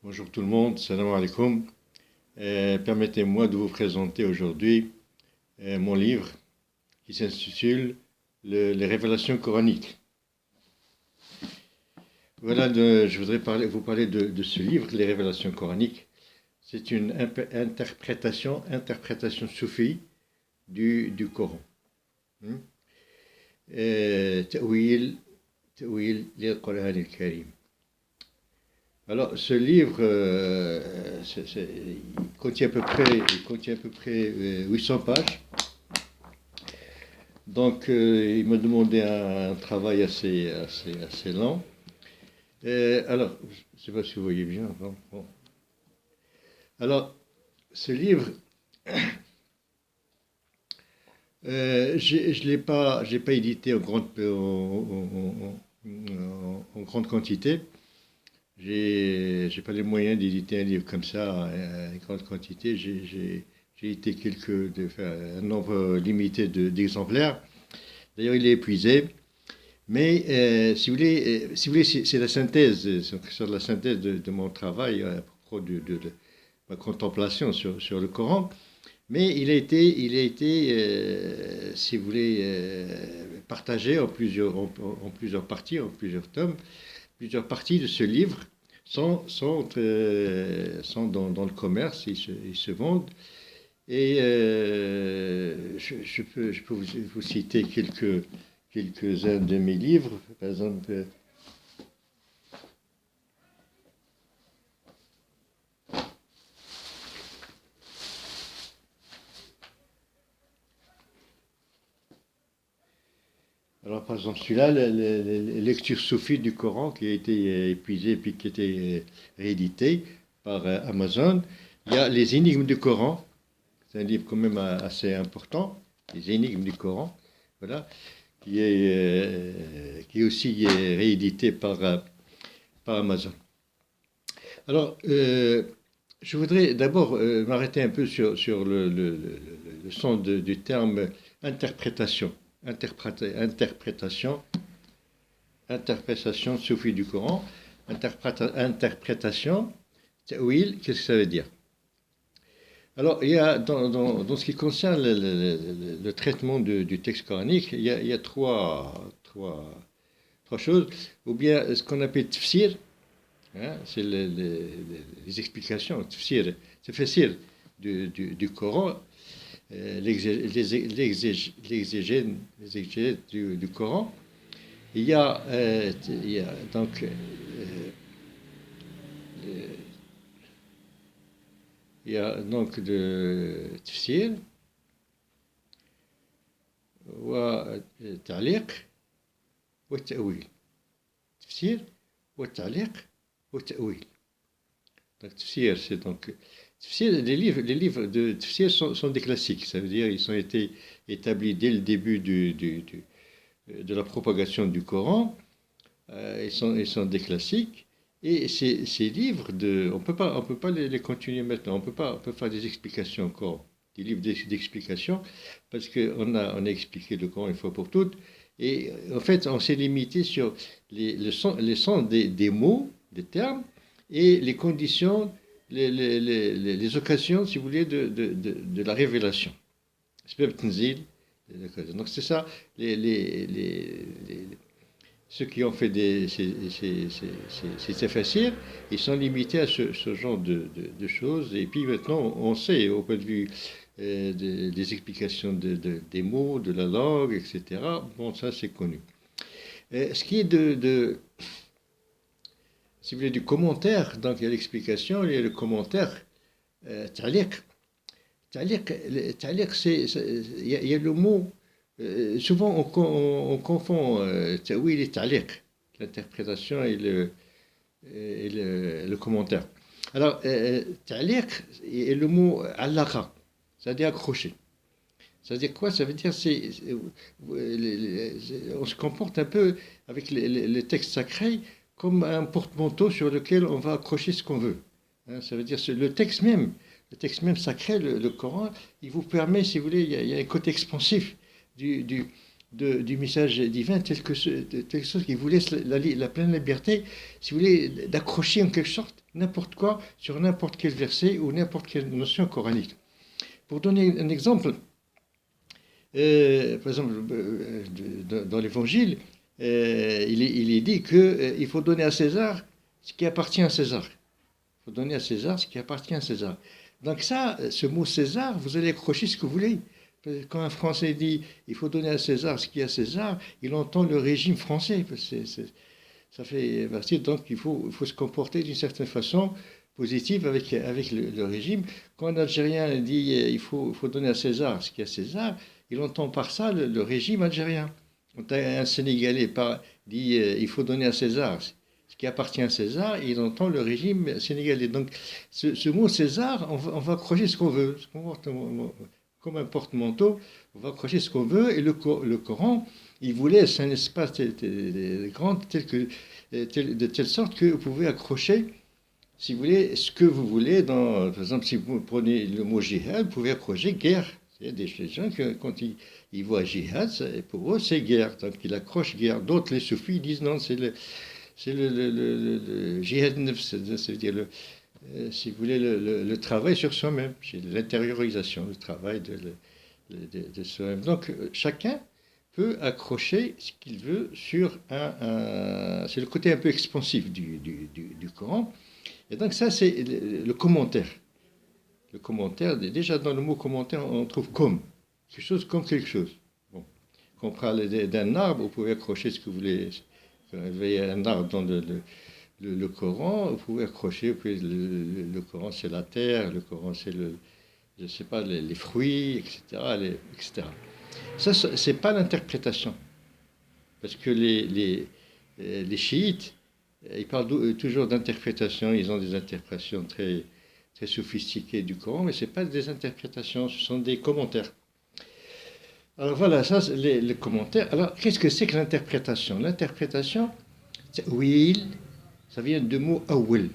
Bonjour tout le monde, salam alaikum. Permettez-moi de vous présenter aujourd'hui mon livre qui s'intitule Les révélations coraniques. Voilà, je voudrais vous parler de ce livre, Les révélations coraniques. C'est une interprétation soufie du Coran. Ta'wil Qur'an al-Karim. Alors, ce livre, il contient à peu près 800 pages. Donc, il m'a demandé un travail assez lent. Alors, je ne sais pas si vous voyez bien. Bon. Alors, ce livre, je l'ai pas édité en grande quantité. J'ai pas les moyens d'éditer un livre comme ça, en grande quantité. J'ai édité un nombre limité d'exemplaires. D'ailleurs, il est épuisé. Mais si vous voulez, c'est la synthèse, c'est la synthèse de mon travail à propos de ma contemplation sur le Coran. Mais il a été si vous voulez, partagé en plusieurs parties, en plusieurs tomes. Plusieurs parties de ce livre sont dans le commerce, ils se vendent. Et je peux vous citer quelques-uns de mes livres. Par exemple, par exemple celui-là, la lecture soufie du Coran qui a été épuisé puis qui a été réédité par Amazon. Il y a Les énigmes du Coran. C'est un livre quand même assez important. Les énigmes du Coran. Voilà. Qui est aussi réédité par Amazon. Alors, je voudrais d'abord m'arrêter un peu sur le sens du terme interprétation. Interprétation soufie du Coran. Interprétation, ta'wil, qu'est-ce que ça veut dire? Alors, il y a, dans ce qui concerne le traitement du texte coranique, il y a trois choses. Ou bien ce qu'on appelle tafsir, hein, c'est les explications, tafsir, c'est facile du Coran, l'exégèse du Coran. Il y a donc il y a donc le tafsir والتعليق والتأويل. تفسير والتعليق والتأويل. Donc tafsir, c'est donc tafsir, les livres de tafsir sont des classiques. Ça veut dire ils ont été établis dès le début de la propagation du Coran. Ils sont des classiques. Et ces livres, on peut pas les continuer maintenant. On peut faire des explications encore, des livres d'explications, parce qu'on a expliqué le Coran une fois pour toutes. Et en fait, on s'est limité sur les sens des mots, des termes, et les conditions, les occasions, si vous voulez, de la révélation. Donc c'est ça, ceux qui ont fait ces tafsirs, ils sont limités à ce genre de choses. Et puis maintenant, on sait, au point de vue des explications des mots, de la langue, etc. Bon, ça, c'est connu. Ce qui est si vous voulez, du commentaire, donc il y a l'explication, il y a le commentaire, ta'liq. Ta'liq, il y a le mot. Souvent, on confond ta'wil et ta'liq, l'interprétation et le commentaire. Alors, ta'liq est le mot allaqa, c'est-à-dire accrocher. Ça veut dire quoi? Ça veut dire on se comporte un peu avec les textes sacrés comme un porte-manteau sur lequel on va accrocher ce qu'on veut. Hein, ça veut dire le texte même sacré, le Coran, il vous permet, si vous voulez, il y a un côté expansif du message divin, telle chose qui vous laisse la pleine liberté, si vous voulez, d'accrocher en quelque sorte n'importe quoi sur n'importe quel verset ou n'importe quelle notion coranique. Pour donner un exemple, par exemple, dans l'Évangile, il est dit qu'il faut donner à César ce qui appartient à César. Il faut donner à César ce qui appartient à César. Donc ça, ce mot César, vous allez accrocher ce que vous voulez. Quand un Français dit il faut donner à César ce qui est à César, il entend le régime français. Ça fait partie, donc il faut se comporter d'une certaine façon positive avec le régime. Quand un Algérien dit il faut donner à César ce qui est à César, il entend par ça le régime algérien. Quand un Sénégalais dit il faut donner à César ce qui appartient à César, il entend le régime sénégalais. Donc ce mot César, on va accrocher ce qu'on veut. Comme un porte-manteau, on va accrocher ce qu'on veut. Et le Coran, il vous laisse un espace grand de telle sorte que vous pouvez accrocher, si vous voulez, ce que vous voulez. Par exemple, si vous prenez le mot jihad, vous pouvez accrocher guerre. Il y a des gens qui, quand ils voient jihad, pour eux, c'est guerre. Donc, ils accrochent guerre. D'autres, les soufis, disent non, c'est le jihad nefs, c'est-à-dire si vous voulez, le travail sur soi-même, c'est l'intériorisation, le travail de soi-même. Donc, chacun peut accrocher ce qu'il veut sur c'est le côté un peu expansif du Coran. Et donc, ça, c'est le commentaire. Le commentaire, déjà dans le mot commentaire, on trouve comme. Quelque chose comme quelque chose. Bon. Quand on parle d'un arbre, vous pouvez accrocher ce que vous voulez. Quand vous voyez un arbre dans le Coran, vous pouvez accrocher, le Coran c'est la terre, le Coran c'est je sais pas, les fruits, etc. etc. Ça, c'est pas l'interprétation. Parce que les chiites, ils parlent toujours d'interprétation, ils ont des interprétations très, très sophistiquées du Coran, mais ce n'est pas des interprétations, ce sont des commentaires. Alors voilà, ça, c'est les commentaires. Alors, qu'est-ce que c'est que l'interprétation? L'interprétation, c'est ta'wil, ça vient du mot awwal.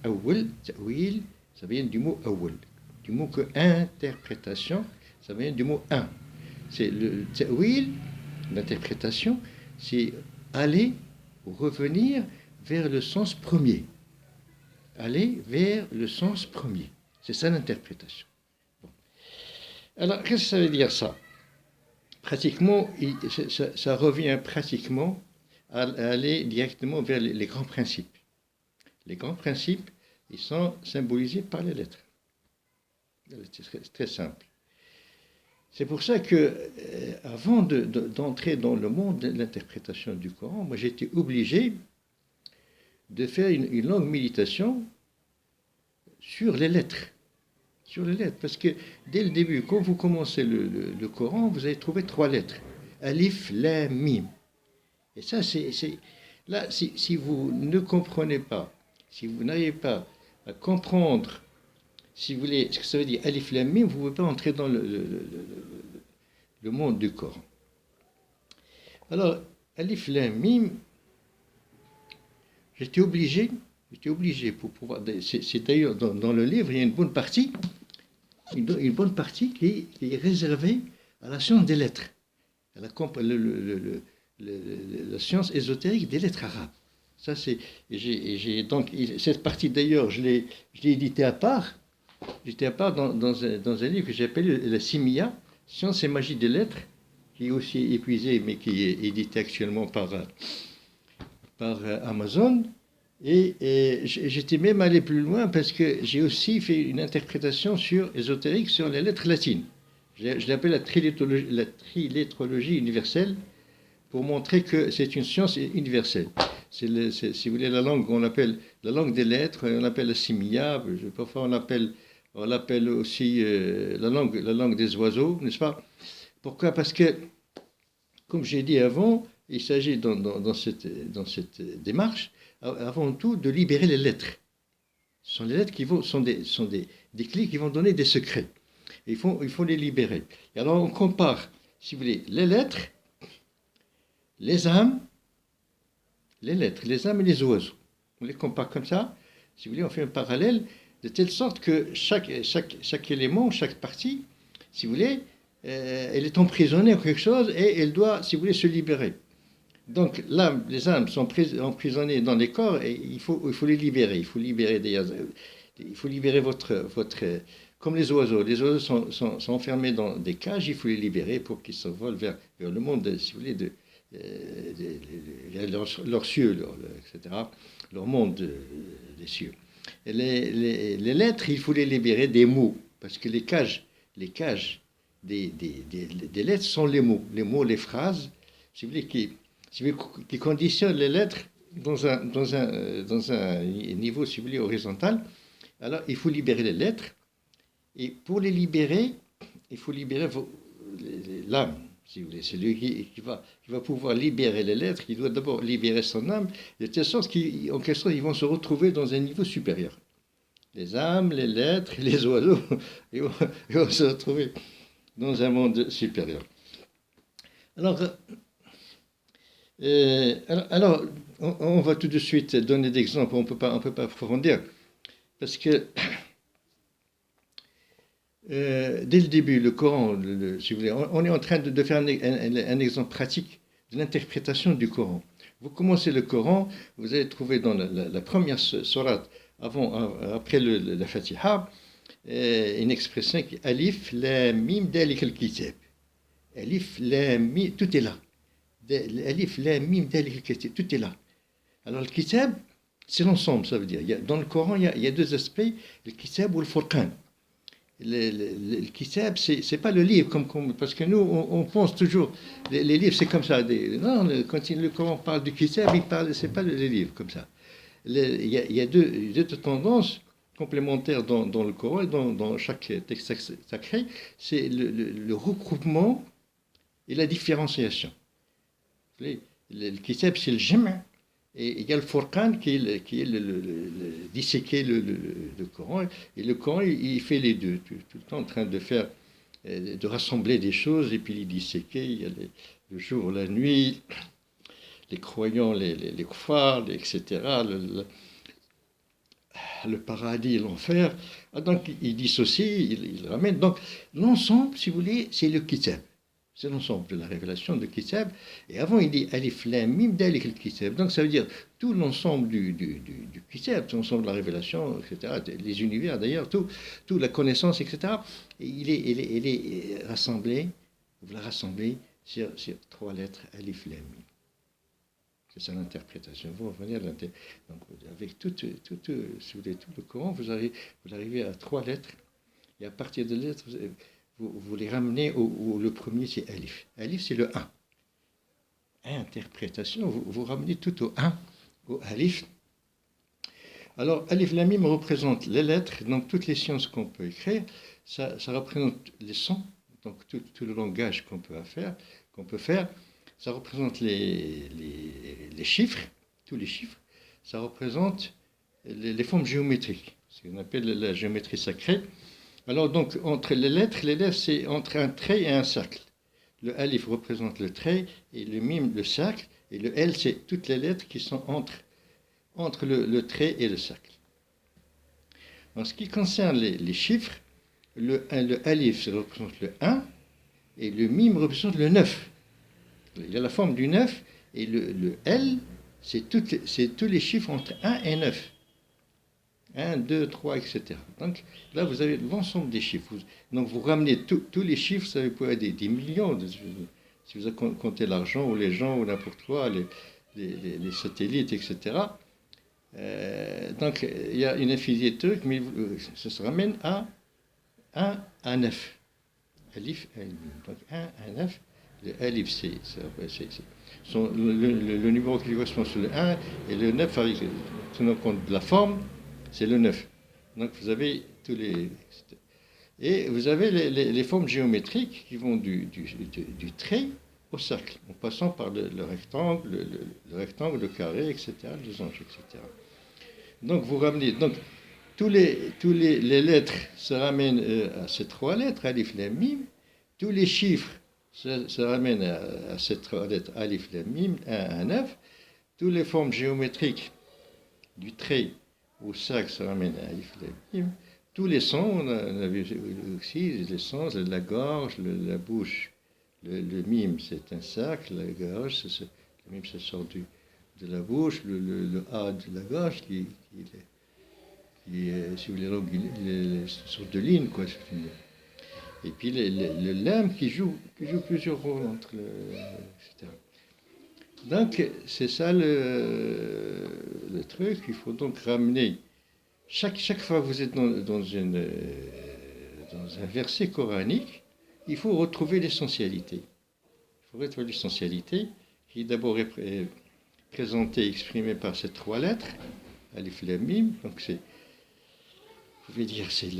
Awwal, ta'wil, ça vient du mot awwal. Du mot que interprétation, ça vient du mot un. C'est le ta'wil, l'interprétation, c'est aller ou revenir vers le sens premier. Aller vers le sens premier. C'est ça l'interprétation. Bon. Alors, qu'est-ce que ça veut dire ça? Pratiquement, ça revient pratiquement à aller directement vers les grands principes. Les grands principes, ils sont symbolisés par les lettres. C'est très simple. C'est pour ça que, avant d'entrer dans le monde de l'interprétation du Coran, moi j'étais obligé de faire une longue méditation sur les lettres. Sur les lettres. Parce que dès le début, quand vous commencez le Coran, vous allez trouver 3 lettres. Alif, Lam, Mim. Et ça, là, si vous ne comprenez pas, si vous n'arrivez pas à comprendre, si vous voulez, ce que ça veut dire Alif, Lam, Mim, vous ne pouvez pas entrer dans le monde du Coran. Alors, Alif, Lam, Mim, j'étais obligé pour pouvoir. C'est d'ailleurs dans le livre, il y a une bonne partie qui est réservée à la science des lettres, à la science ésotérique des lettres arabes. Ça, donc cette partie d'ailleurs, je l'ai éditée à part. J'étais à part dans un livre que j'ai appelé la Simia, Science et magie des lettres, qui est aussi épuisé, mais qui est édité actuellement par Amazon. Et j'étais même allé plus loin parce que j'ai aussi fait une interprétation ésotérique sur les lettres latines. Je l'appelle la trilétrologie universelle pour montrer que c'est une science universelle. Si vous voulez, la langue, on l'appelle la langue des lettres, on l'appelle la simia, parfois on l'appelle aussi la langue des oiseaux, n'est-ce pas? Pourquoi? Parce que, comme j'ai dit avant, il s'agit dans cette démarche, avant tout, de libérer les lettres. Ce sont les lettres qui sont des clés qui vont donner des secrets. Et il faut les libérer. Et alors on compare, si vous voulez, les lettres, les âmes, et les oiseaux. On les compare comme ça. Si vous voulez, on fait un parallèle de telle sorte que chaque élément, chaque partie, si vous voulez, elle est emprisonnée en quelque chose et elle doit, si vous voulez, se libérer. Donc l'âme, les âmes sont emprisonnées dans les corps et il faut les libérer. Il faut libérer d'ailleurs, il faut libérer comme les oiseaux. Les oiseaux sont enfermés dans des cages, il faut les libérer pour qu'ils s'envolent vers le monde, si vous voulez, leurs cieux, etc., leur monde des cieux. Et les lettres, il faut les libérer des mots, parce que les cages des lettres sont les mots, les phrases, si vous voulez, qui conditionnent les lettres dans un niveau, si vous voulez, horizontal. Alors, il faut libérer les lettres. Et pour les libérer, il faut libérer l'âme, si vous voulez. C'est lui qui va pouvoir libérer les lettres. Il doit d'abord libérer son âme, de telle sorte qu'en quelque sorte, ils vont se retrouver dans un niveau supérieur. Les âmes, les lettres, les oiseaux, ils vont se retrouver dans un monde supérieur. Alors, on va tout de suite donner des exemples, on peut pas approfondir, parce que dès le début, le Coran, si vous voulez, on est en train de faire un exemple pratique de l'interprétation du Coran. Vous commencez le Coran, vous allez trouver dans la première sourate, après la Fatiha, une expression qui est Alif, Lam, Mim, Dalik al-Kitab. Alif, Lam, Mim, tout est là. Alif, Lam, Mim, Dalik al-Kitab, tout est là. Alors le Kitab, c'est l'ensemble, ça veut dire. Dans le Coran, il y a deux aspects, le Kitab ou le Furqan. Le Kitab, c'est pas le livre, parce que nous, on pense toujours, les livres, c'est comme ça. Non, quand le Coran parle du Kitab, c'est pas les livres comme ça. Il y a deux tendances complémentaires dans le Coran et dans chaque texte sacré, c'est le regroupement et la différenciation. Le Kitab, c'est le Jama', et il y a le Furqan qui est disséquer le Coran, et le Coran, il fait les deux, tout le temps en train de rassembler des choses, et puis les disséquer. Il y a le jour, la nuit, les croyants, les kuffars, etc., le paradis, l'enfer. Donc il dissocie, il ramène. Donc l'ensemble, si vous voulez, c'est le Kitab. C'est l'ensemble de la révélation de Kitab. Et avant, il dit Alif Lam Mim Dalik al-Kitab. Donc ça veut dire tout l'ensemble du Kitab, tout l'ensemble de la révélation, etc. Les univers d'ailleurs, tout la connaissance, etc. Et il est rassemblé, vous la rassemblez sur 3 lettres Alif Lam Mim. C'est ça l'interprétation. Vous revenez à donc avec tout le Coran, vous arrivez à 3 lettres. Et à partir de lettres, vous les ramenez le premier, c'est Alif. Alif, c'est le 1. Interprétation, vous ramenez tout au 1, au Alif. Alors, Alif Lam Mim représente les lettres, donc toutes les sciences qu'on peut écrire, ça représente les sons, donc tout le langage qu'on peut faire. Ça représente les chiffres, tous les chiffres. Ça représente les formes géométriques, ce qu'on appelle la géométrie sacrée. Alors donc, entre les lettres, c'est entre un trait et un cercle. Le alif représente le trait, et le mim, le cercle, et le L, c'est toutes les lettres qui sont entre le trait et le cercle. En ce qui concerne les chiffres, le alif représente le 1, et le mim représente le 9. Il a la forme du 9, et le L, c'est tous les chiffres entre 1 et 9. 1, 2, 3, etc. Donc là, vous avez l'ensemble des chiffres. Donc vous ramenez tous les chiffres, ça peut être des millions. Si vous comptez l'argent, ou les gens, ou n'importe quoi, les satellites, etc. Donc il y a une infinité de trucs, mais ça se ramène à 1 à 9. Alif, donc 1 à 9. Le alif, c'est le numéro qui correspond sur le 1, et le 9, avec tenant compte de la forme, c'est le 9. Donc vous avez tous les... Et vous avez les formes géométriques qui vont du trait au cercle, en passant par le rectangle, le carré, etc., les anges, etc. Donc vous ramenez... Donc tous les lettres se ramènent à ces 3 lettres, Alif, Lam, Mim. Tous les chiffres se ramènent à ces 3 lettres, Alif, Lam, Mim, 1 à 9. Toutes les formes géométriques du trait au cercle se ramènent à Alif, Lam, Mim. Tous les sons, on a vu aussi les sons, la gorge, la bouche. Le mime, c'est un cercle, la gorge, même ça sort de la bouche, le A de la gauche qui est, si vous voulez, donc, une sorte de ligne, quoi. Et puis le lemme qui joue plusieurs rôles entre etc. Donc, c'est ça le truc. Il faut donc ramener. Chaque fois que vous êtes dans un verset coranique, il faut retrouver l'essentialité. Il faut retrouver l'essentialité qui d'abord est présentée, exprimée par ces trois lettres, Alif Lam Mim. Donc, vous pouvez dire, c'est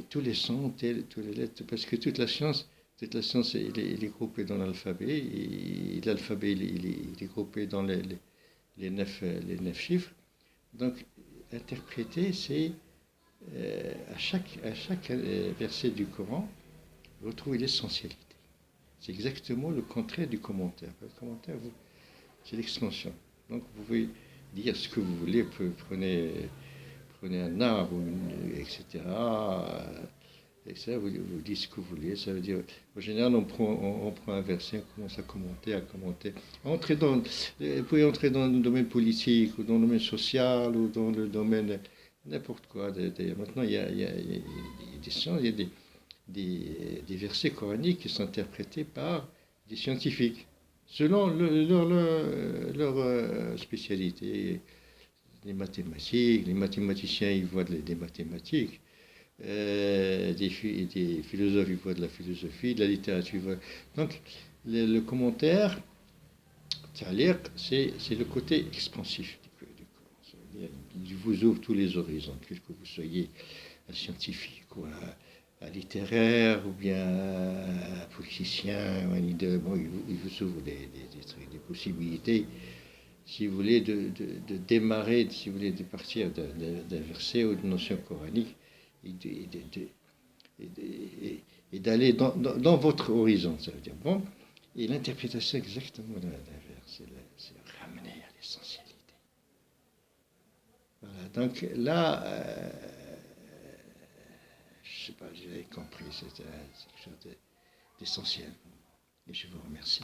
tous les sons, tous les lettres, parce que toute la science, elle est groupée dans l'alphabet, et l'alphabet, il est groupé dans les 9 chiffres. Donc, interpréter, c'est à chaque verset du Coran, retrouver l'essentialité. C'est exactement le contraire du commentaire. Le commentaire, c'est l'extension. Donc, vous pouvez dire ce que vous voulez, prenez un arbre, etc. Et ça, vous dites ce que vous voulez. Ça veut dire, en général, on prend un verset, on commence à commenter. Vous pouvez entrer dans le domaine politique, ou dans le domaine social, ou dans le domaine n'importe quoi. D'ailleurs, maintenant, il y a des sciences, il y a des versets coraniques qui sont interprétés par des scientifiques, selon leur spécialité. Les mathématiques, les mathématiciens, ils voient des mathématiques. Des philosophes, ils voient de la philosophie, de la littérature. Donc, le commentaire, c'est le côté expansif du Coran. Il vous ouvre tous les horizons, que vous soyez un scientifique ou un littéraire ou bien un politicien, il vous ouvre des possibilités. Si vous voulez, de démarrer, si vous voulez, de partir d'un verset ou d'une notion coranique et d'aller dans votre horizon, ça veut dire. Bon, et l'interprétation exactement de l'inverse, c'est ramener à l'essentialité. Voilà, donc là, je ne sais pas, j'ai compris, c'est quelque chose d'essentiel. Et je vous remercie.